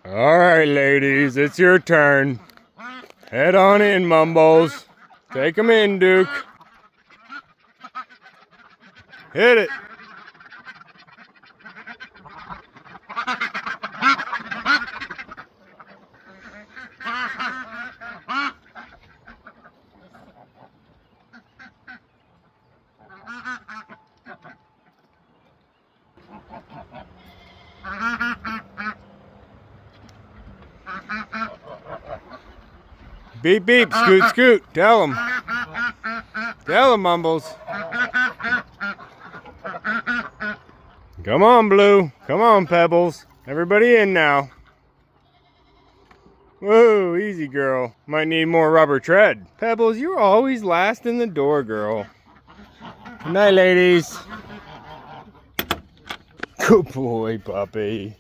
Alright, ladies, it's your turn. Head on in, Mumbles. Take 'em in, Duke. Hit it. Beep, beep, scoot, scoot. Tell him. Tell him, Mumbles. Come on, Blue. Come on, Pebbles. Everybody in now. Whoa, easy, girl. Might need more rubber tread. Pebbles, you're always last in the door, girl. Good night, ladies. Good boy, puppy.